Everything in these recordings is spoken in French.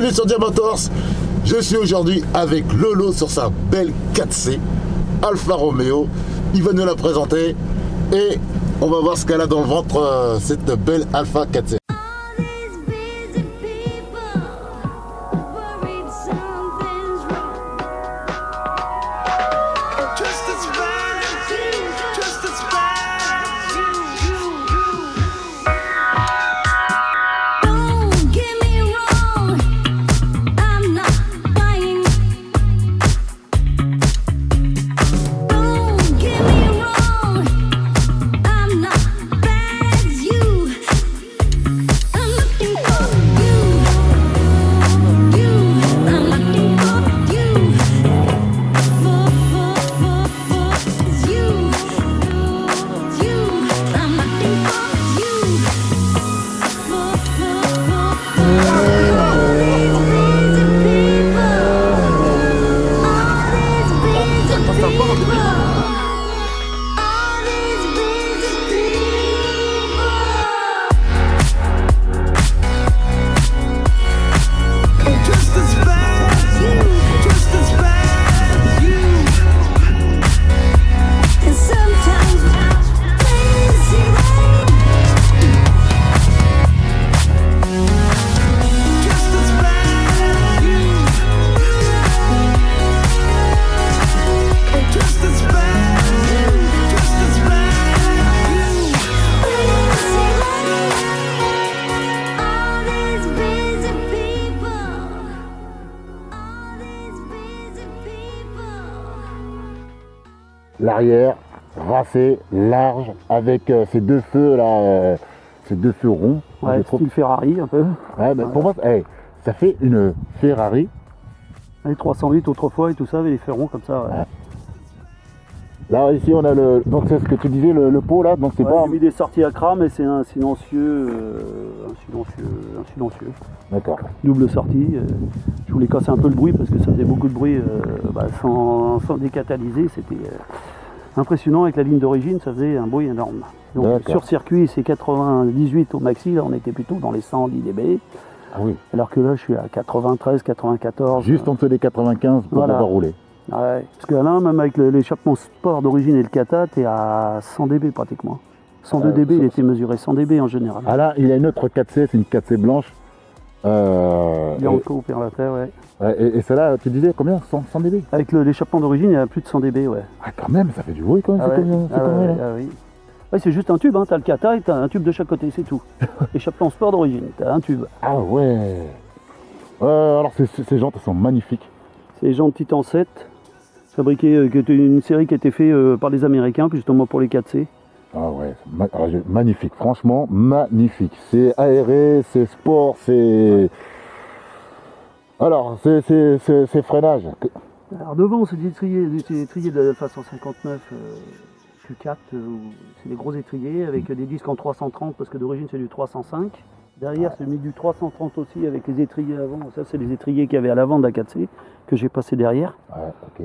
bienvenue sur Diamantors. Je suis aujourd'hui avec Lolo sur sa belle 4C Alfa Romeo. Il va nous la présenter et on va voir ce qu'elle a dans le ventre, cette belle Alfa 4C. L'arrière racé, large, avec ces deux feux là, ces deux feux ronds. Ouais, style Ferrari un peu. Ouais, mais pour moi, ça fait une Ferrari. Les 308 autrefois et tout ça, avec les feux ronds comme ça. Ouais. Là ici on a le, donc c'est ce que tu disais, le pot là, donc c'est pas. J'ai mis des sorties à crame et c'est un silencieux, D'accord. Double sortie. Je voulais casser un peu le bruit parce que ça faisait beaucoup de bruit sans décatalyser. C'était impressionnant avec la ligne d'origine, ça faisait un bruit énorme. Donc sur circuit c'est 98 au maxi, là on était plutôt dans les 110 dB. Ah oui. Alors que là je suis à 93, 94. Juste en dessous des 95 pour pouvoir rouler. Ouais, parce que là, même avec l'échappement sport d'origine et le kata, t'es à 100 dB pratiquement. 102 dB, il était mesuré 100 dB en général. Ah là, il y a une autre 4C, c'est une 4C blanche. Bianco, Perlata, ouais. Et celle-là, tu disais combien 100 dB? Avec l'échappement d'origine, il y a plus de 100 dB, ouais. Ah quand même, ça fait du bruit quand même, oui. Ouais, c'est juste un tube, hein. T'as le kata et t'as un tube de chaque côté, c'est tout. Échappement sport d'origine, t'as un tube. Ah ouais. Alors ces jantes, elles sont magnifiques. C'est les jantes Titan 7. Fabriqué, qui était une série qui a été faite par les Américains, justement pour les 4C. Ah ouais, magnifique, franchement magnifique. C'est aéré, c'est sport, c'est... Alors, c'est freinage. Alors devant, c'est des étriers de la façon 59 Q4, c'est des gros étriers avec des disques en 330 parce que d'origine c'est du 305. Derrière, c'est mis du 330 aussi avec les étriers avant. Ça, c'est les étriers qu'il y avait à l'avant de la 4C que j'ai passé derrière. Ouais, ok.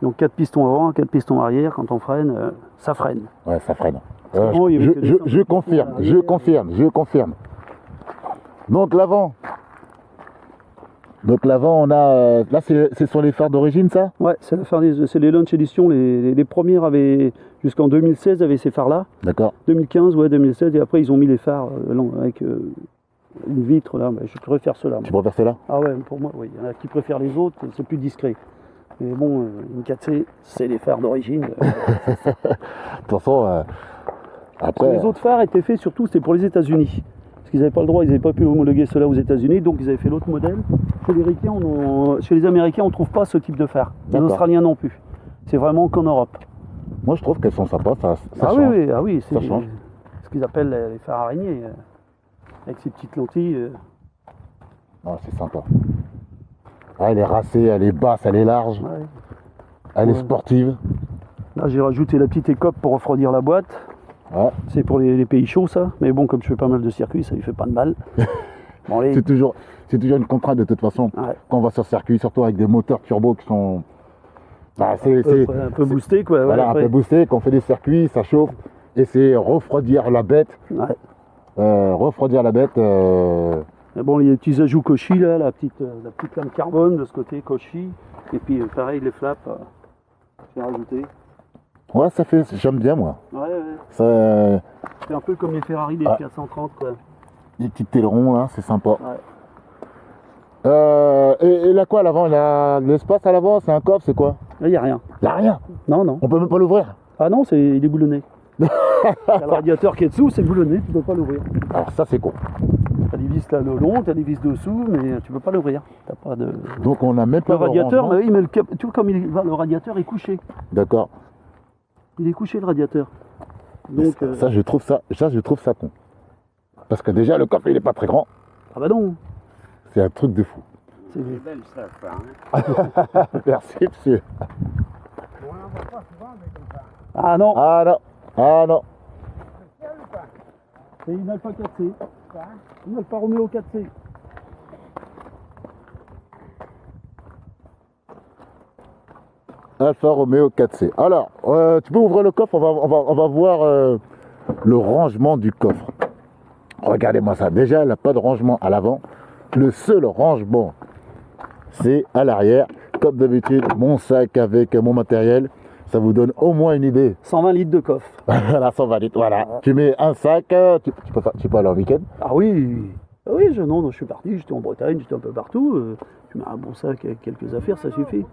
Donc 4 pistons avant, 4 pistons arrière, quand on freine, ça freine. Ouais, ça freine. Je confirme. Donc l'avant, on a... Là, c'est sur les phares d'origine, ça? Ouais, c'est les Launch Edition. Les premières avaient, jusqu'en 2016, avaient ces phares-là. D'accord. 2015, ouais, 2016, et après, ils ont mis les phares avec une vitre, là. Mais je préfère ceux-là. Tu préfères ceux-là? Ah ouais, pour moi, oui. Il y en a qui préfèrent les autres, c'est plus discret. Mais bon, une 4C, c'est les phares d'origine. De toute façon, après... Les autres phares étaient faits surtout, c'était pour les États-Unis. Parce qu'ils n'avaient pas le droit, ils n'avaient pas pu homologuer cela aux États-Unis, donc ils avaient fait l'autre modèle. Chez les Américains, on ne trouve pas ce type de phare. Les Australiens non plus. C'est vraiment qu'en Europe. Moi, je trouve qu'elles sont sympas, ça change. Oui, ça change. Ce qu'ils appellent les phares araignées. Avec ces petites lentilles. Ah, c'est sympa. Ah, elle est racée, elle est basse, elle est large, elle est sportive. Là j'ai rajouté la petite écope pour refroidir la boîte. Ouais. C'est pour les pays chauds ça, mais bon comme je fais pas mal de circuits, ça lui fait pas de mal. Bon, c'est toujours une contrainte de toute façon. Ouais. Quand on va sur circuit, surtout avec des moteurs turbo qui sont... un peu boostés quoi. Voilà, un peu boostés, quand on fait des circuits, ça chauffe. Et c'est refroidir la bête. Ouais. Refroidir la bête, Mais bon, il y a des petits ajouts Koshi là, la petite lame carbone de ce côté, Koshi. Et puis pareil, les flaps, j'ai rajouté. Ouais, ça fait, j'aime bien moi. Ouais, ouais. Ça, C'est un peu comme les Ferrari des 430 quoi. les petits ailerons là, c'est sympa. Ouais. Et là quoi à l'avant, il y a de l'espace à l'avant, c'est un coffre, c'est quoi? Là, il n'y a rien. Il n'y a rien. Non, non. On peut même pas l'ouvrir. Ah non, il est boulonné. Il y a le radiateur qui est dessous, c'est boulonné, tu peux pas l'ouvrir. Alors ça c'est con. T'as des vis là le long, t'as des vis dessous, mais tu peux pas l'ouvrir. T'as pas de. Donc on n'a même pas Le radiateur, rangement. mais oui, mais tu vois comme le radiateur est couché. D'accord. Il est couché le radiateur. Donc. Ça je trouve ça con. Parce que déjà le coffre il est pas très grand. Ah bah non. C'est un truc de fou. C'est belle ça, quoi. Hein. Merci monsieur. Ah non. Ah non. Ah non. C'est une Alpha 4C. Une Alfa Romeo 4C. Alfa Romeo 4C. Alors, tu peux ouvrir le coffre, on va voir le rangement du coffre. Regardez-moi ça. Déjà, elle n'a pas de rangement à l'avant. Le seul rangement, c'est à l'arrière. Comme d'habitude, mon sac avec mon matériel. Ça vous donne au moins une idée. 120 litres de coffre. Voilà, 120 litres, voilà. Tu mets un sac, tu peux aller en week-end. Ah oui. Ah oui, non, je suis parti, j'étais en Bretagne, j'étais un peu partout. Tu mets un bon sac avec quelques affaires, ça suffit.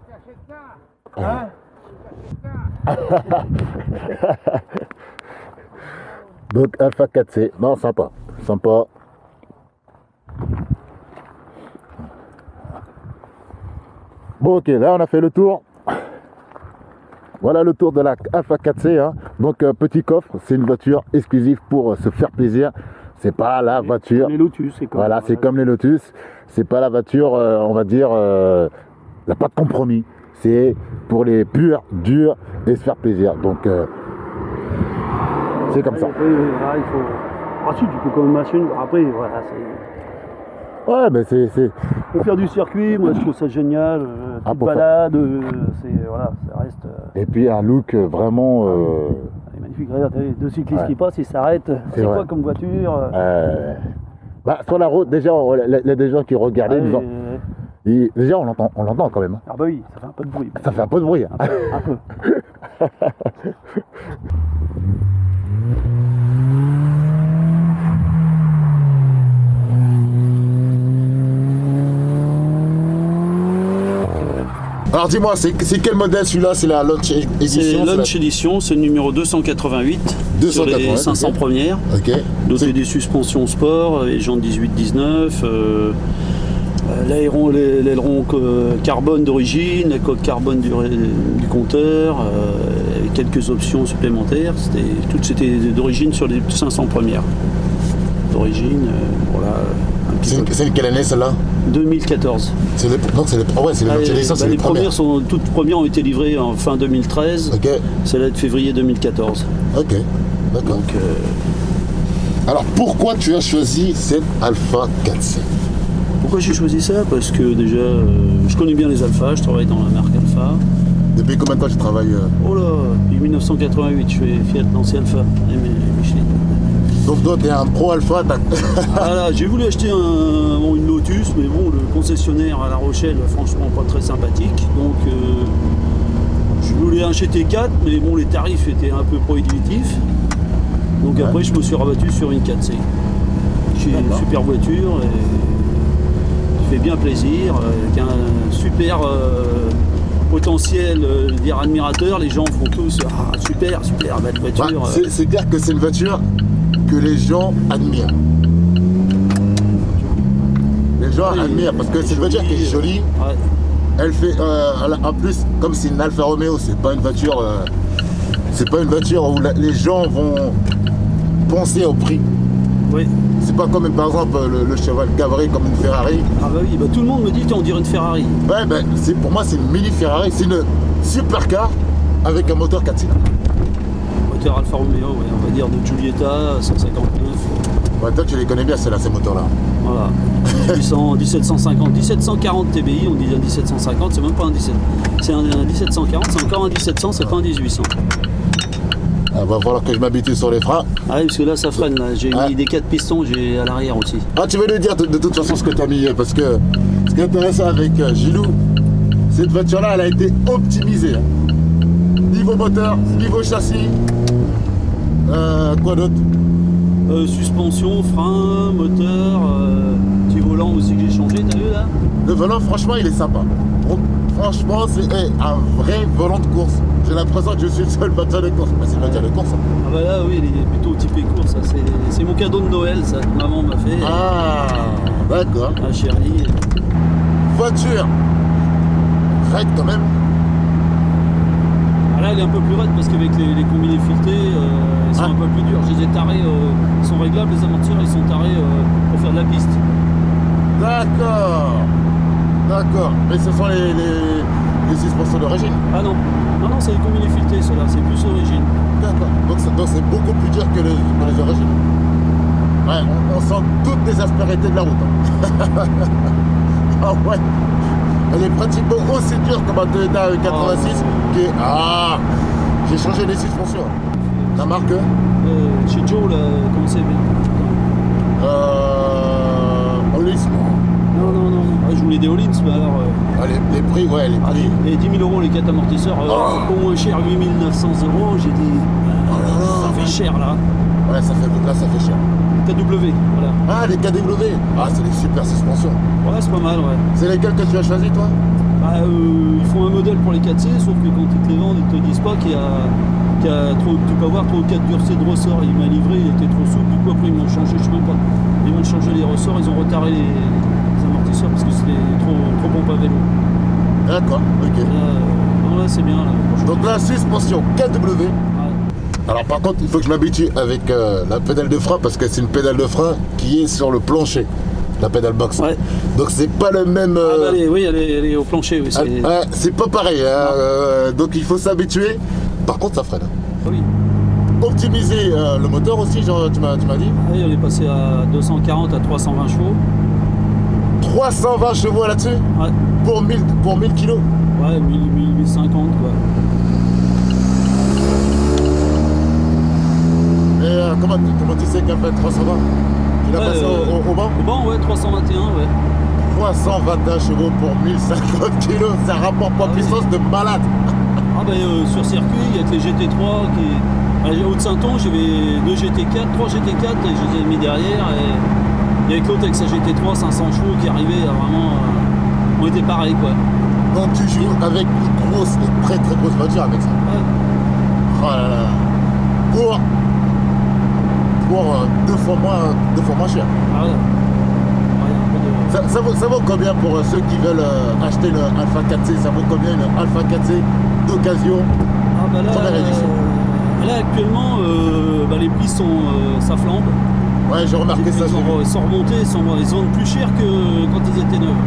Donc Alpha 4C, non sympa, sympa. Bon ok, là on a fait le tour. Voilà le tour de la Alpha 4C. Hein. Donc petit coffre, c'est une voiture exclusive pour se faire plaisir. C'est pas la voiture. Les Lotus, c'est comme. Voilà, c'est comme les Lotus. C'est pas la voiture, on va dire, n'a pas de compromis. C'est pour les purs, durs et se faire plaisir. Donc c'est comme ça. Oui, voilà, il faut. Ah si, tu peux quand même machine. Après, voilà, c'est. Ouais, mais c'est. Pour faire du circuit, moi je trouve ça génial. Petite pour balade, voilà, ça reste. Et puis un look vraiment. C'est magnifique. Regarde, t'as les deux cyclistes qui passent, ils s'arrêtent. C'est vrai. quoi comme voiture Bah, sur la route, déjà, il y a des gens qui regardaient. Déjà, on l'entend quand même. Hein. Ah bah oui, ça fait un peu de bruit. Ça fait un peu de bruit. Hein. Un peu. Alors dis-moi, c'est quel modèle celui-là? C'est la Launch Edition? C'est Launch Edition, c'est le numéro 288 sur les 500 premières. Ok. Doté des suspensions sport, les jantes 18-19, l'aileron carbone d'origine, la coque carbone du compteur, et quelques options supplémentaires. Toutes c'était d'origine sur les 500 premières. D'origine, voilà. C'est quelle année celle-là? 2014. Donc c'est les Launch Edition, c'est les premières. Toutes premières ont été livrées en fin 2013. Ok. Celle-là de février 2014. Ok, d'accord. Donc, alors pourquoi tu as choisi cette Alpha 4C? pourquoi j'ai choisi ça? Parce que déjà, je connais bien les Alpha, je travaille dans la marque Alpha. Depuis combien de temps tu travailles Oh là, depuis 1988, je fais Fiat Lancia Alpha et Michelin. Donc toi t'es un pro Alpha. Ah là, j'ai voulu acheter une Lotus, mais bon, le concessionnaire à La Rochelle, franchement, pas très sympathique. Donc, je voulais un GT4, mais bon, les tarifs étaient un peu prohibitifs. Donc après, je me suis rabattu sur une 4C. J'ai une super voiture et qui fait bien plaisir, avec un super potentiel dire admirateur. Les gens font tous super, belle voiture. C'est clair que c'est une voiture que les gens admirent. Les gens admirent parce que c'est une voiture qui est jolie. Ouais. Elle fait, en plus, comme c'est une Alfa Romeo, c'est pas une voiture où les gens vont penser au prix. Oui. C'est pas comme par exemple le cheval cabré comme une Ferrari. Ah bah oui, tout le monde me dit qu'on dirait une Ferrari. Ouais, ben pour moi c'est une mini Ferrari, c'est une supercar avec un moteur 4 cylindres. Moteur Alfa Romeo, ouais, on va dire de Giulietta, 159. Ouais, toi tu les connais bien ces moteurs-là. Voilà. 1750, 1740 TBI, on dit un 1750, c'est même pas un 17. C'est un 1740, c'est encore un 1700, c'est pas un 1800. Ah, va falloir que je m'habitue sur les freins. Ah oui, parce que là, ça freine. Là. J'ai Ouais. mis des 4 pistons, j'ai à l'arrière aussi. Ah, tu veux lui dire de toute façon ce que tu as mis, parce que ce qui est intéressant avec Gilou, cette voiture-là, elle a été optimisée. Hein. Niveau moteur, niveau châssis, quoi d'autre? Suspension, frein, moteur, petit volant aussi que j'ai changé, t'as vu là? Le volant, franchement, il est sympa. Bon, franchement, c'est un vrai volant de course. J'ai l'impression que je suis le seul voiture de course. Bah, c'est une voiture de course. Hein. Ah bah là, oui, il est plutôt typé course. Ça. C'est mon cadeau de Noël, ça, que maman m'a fait. Ah, d'accord. Ah, chérie. Voiture raide quand même. Ah, là, elle est un peu plus raide parce qu'avec les combinés filetés, ils sont un peu plus durs. Je les ai tarés, ils sont réglables, les amortisseurs, ils sont tarés pour faire de la piste. D'accord. D'accord. Mais ce sont les suspensions d'origine. Ah non, non, c'est les combinés filetés, ceux-là, c'est plus origine. D'accord. Donc c'est beaucoup plus dur que les origines. Ouais, on sent toutes les aspérités de la route. Hein. Ah ouais. Elle est pratiquement aussi dure que ma Toyota 86 qui est... Ah, j'ai changé les suspensions. La marque Chez Joe, là, comment c'est Hollins. Non. Ah, je voulais des Hollins, mais alors... Ah, les prix, ouais, les prix. Et 10 000 euros les 4 amortisseurs, au moins cher, 8 900 euros. J'ai dit, ça fait cher là. Ouais, ça fait cher. KW, voilà. Ah, les KW. Ah, c'est des super suspensions. Ouais, c'est pas mal, ouais. C'est lesquelles que tu as choisi, toi? Bah, ils font un modèle pour les 4C, sauf que quand ils te les vendent, ils te disent pas qu'il y a trop, tu peux avoir 3 ou 4 durcés de ressort. Il m'a livré, il était trop souple, du coup après ils m'ont changé, je sais même pas. Ils m'ont changé les ressorts, ils ont retardé les amortisseurs parce que c'était trop pompe à vélo. D'accord, ok. Non, là c'est bien. Là, donc la suspension KW. Ouais. Alors par contre, il faut que je m'habitue avec la pédale de frein parce que c'est une pédale de frein qui est sur le plancher, la pédale box. Ouais. Donc c'est pas le même. Ah bah, oui, elle est au plancher. Oui, c'est pas pareil. Hein, donc il faut s'habituer. Par contre, ça freine. Ah oui. Optimiser le moteur aussi, genre, tu m'as dit. Ah oui, on est passé à 240 à 320 chevaux. 320 chevaux là-dessus. Ouais. Pour 1000 kilos. Ouais, 1050 quoi. Et comment tu sais qu'elle fait 320? Tu l'as passé au banc? Au banc, ouais, 321, ouais. 321 chevaux pour 1050 kilos, c'est un rapport poids-puissance de malade. Ah bah sur circuit, il y a que les GT3 qui... À Haute-Saint-On, j'avais 2 GT4, 3 GT4 et je les ai mis derrière. Et il y avait l'autre avec sa GT3, 500 chevaux qui arrivait vraiment... on était pareil quoi. Donc tu joues avec une grosse et très très grosse voiture avec ça. Ouais. Oh là là. Pour 2 fois moins cher. Ah ouais. Ouais, Ça vaut combien pour ceux qui veulent acheter le Alpha 4C? Ça vaut combien une Alpha 4C d'occasion? ah bah là, Première édition. Là actuellement, les prix ça flambe. Ouais, j'ai remarqué ça. Ils sont remontés, ils se vendent plus cher que quand ils étaient neufs.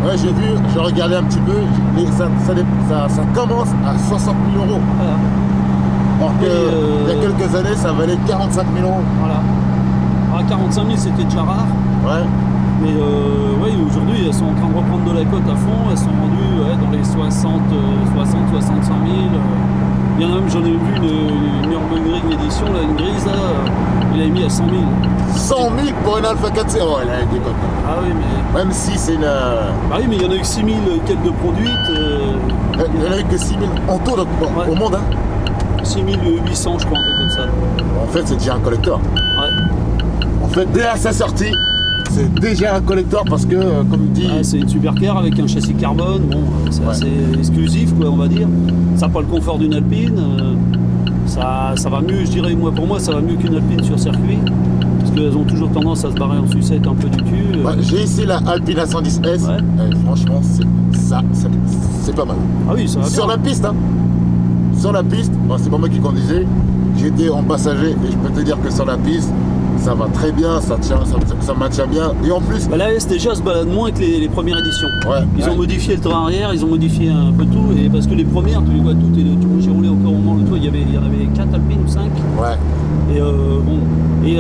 Ouais, j'ai regardé un petit peu, ça commence à 60 000 euros. Voilà. Alors il y a quelques années, ça valait 45 000 euros. Voilà. À 45 000, c'était déjà rare. Ouais. Mais ouais, aujourd'hui, elles sont en train de reprendre de la cote à fond. Elles sont vendues dans les 65 000. Il y en a même, j'en ai vu une Nürburgring édition, là, une grise, là, il a mis à 100 000. 100 000 pour une Alpha 4C? Oh, elle a des cotes. Ah oui, mais... Même si c'est une... Bah oui, mais il y en a eu 6 000 quelques de produites. Il y en a eu que 6 000 en tout au monde, hein. 6 800, je crois, un truc comme ça. En fait, c'est déjà un collector. Ouais. En fait, dès à sa sortie, c'est déjà un collector parce que, comme il dit... Ouais, c'est une supercar avec un châssis carbone, bon, c'est assez exclusif, quoi, on va dire. Ça n'a pas le confort d'une Alpine. Ça va mieux, je dirais, pour moi, ça va mieux qu'une Alpine sur circuit. Parce qu'elles ont toujours tendance à se barrer en sucette un peu du cul. Ouais, j'ai ici la Alpine A110S. Ouais. Et franchement, c'est pas mal. Ah oui, ça va Sur bien. la piste, hein. Sur la piste, bon, c'est pas moi qui conduisais. J'étais en passager et je peux te dire que sur la piste, ça va très bien, ça maintient bien. Et en plus... Bah, la S déjà se balade moins que les premières éditions. Ouais, Ils ont modifié le train arrière, ils ont modifié un peu tout. Et parce que les premières, tu les vois toutes. J'ai roulé encore au moment l'autre fois, il y en avait 4 Alpines ou 5. Ouais. Et bon, et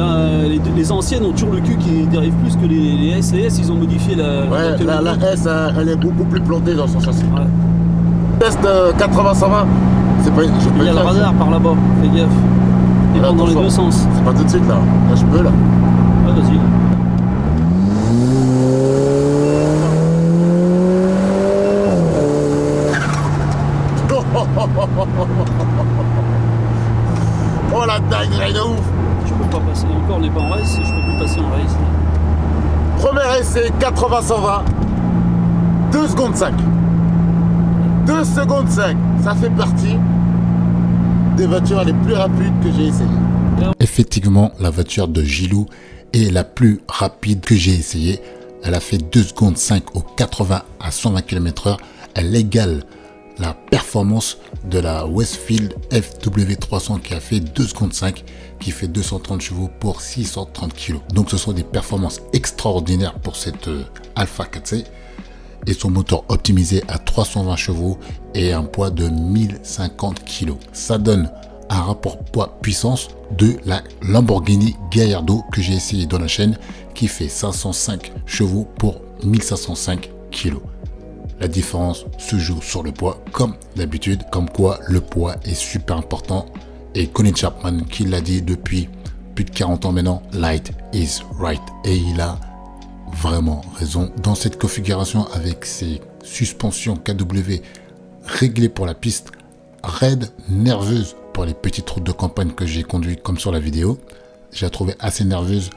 les anciennes ont toujours le cul qui dérive plus que les S. Les S, ils ont modifié La S, elle est beaucoup plus plantée dans son châssis. Ouais. Test 80-120, C'est pas, je peux Il y a le faire. radar par là-bas, fais gaffe. Il Voilà, va dans les attention. deux sens. C'est pas tout de suite là. Là je peux là. Ah, vas-y. Oh la dinguerie de ouf. Je peux pas passer. Encore, on n'est pas en race, je peux plus passer en race. Premier essai, 80-120. 2 secondes 5. 2 secondes 5. Ça fait partie des voitures les plus rapides que j'ai essayées. Effectivement, la voiture de Gilou est la plus rapide que j'ai essayée. Elle a fait 2 secondes 5 au 80 à 120 km/h. Elle égale la performance de la Westfield FW300 qui a fait 2 secondes 5, qui fait 230 chevaux pour 630 kg. Donc ce sont des performances extraordinaires pour cette Alpha 4C. Et son moteur optimisé à 320 chevaux et un poids de 1050 kg. Ça donne un rapport poids-puissance de la Lamborghini Gallardo que j'ai essayé dans la chaîne, qui fait 505 chevaux pour 1505 kg. La différence se joue sur le poids comme d'habitude, comme quoi le poids est super important. Et Colin Chapman qui l'a dit depuis plus de 40 ans maintenant, light is right. Et il a vraiment raison. Dans cette configuration avec ses suspensions KW réglées pour la piste, raide, nerveuse pour les petites routes de campagne que j'ai conduites comme sur la vidéo, j'ai trouvé assez nerveuse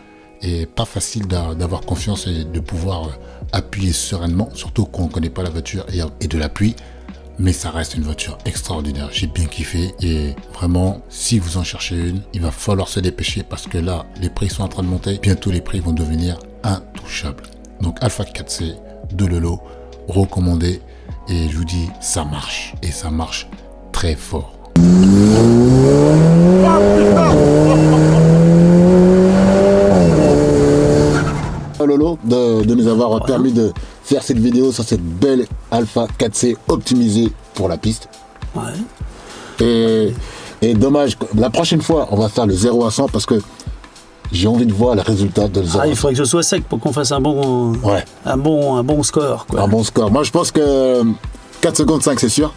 et pas facile d'avoir confiance et de pouvoir appuyer sereinement, surtout qu'on ne connaît pas la voiture et de la pluie. Mais ça reste une voiture extraordinaire, j'ai bien kiffé et vraiment, si vous en cherchez une, il va falloir se dépêcher parce que là, les prix sont en train de monter, bientôt les prix vont devenir intouchables. Donc Alpha 4C de Lolo, recommandé, et je vous dis, ça marche, et ça marche très fort. Lolo de nous avoir permis de faire cette vidéo sur cette belle Alpha 4C optimisée pour la piste. Ouais. Et dommage, la prochaine fois on va faire le 0 à 100 parce que j'ai envie de voir le résultat de 0 à 100. Il faudrait que je sois sec pour qu'on fasse un bon score, quoi. Un bon score. Moi je pense que 4 secondes 5 c'est sûr.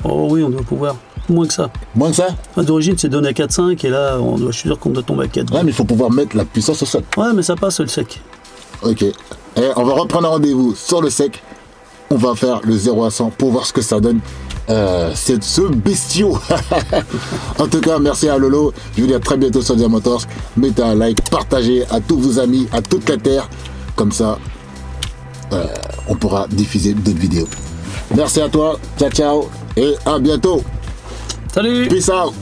Oh oui, on doit pouvoir. Moins que ça. Moins que ça. Enfin, d'origine, c'est donné à 4,5 et là, je suis sûr qu'on doit tomber à 4. Ouais mais il faut pouvoir mettre la puissance au sol. Ouais, mais ça passe le sec. Ok. Et on va reprendre un rendez-vous sur le sec. On va faire le 0 à 100 pour voir ce que ça donne. C'est ce bestiau. En tout cas, merci à Lolo. Je vous dis à très bientôt sur Diamantors. Mettez un like, partagez à tous vos amis, à toute la terre. Comme ça, on pourra diffuser d'autres vidéos. Merci à toi. Ciao, ciao. Et à bientôt. Salut! Peace out.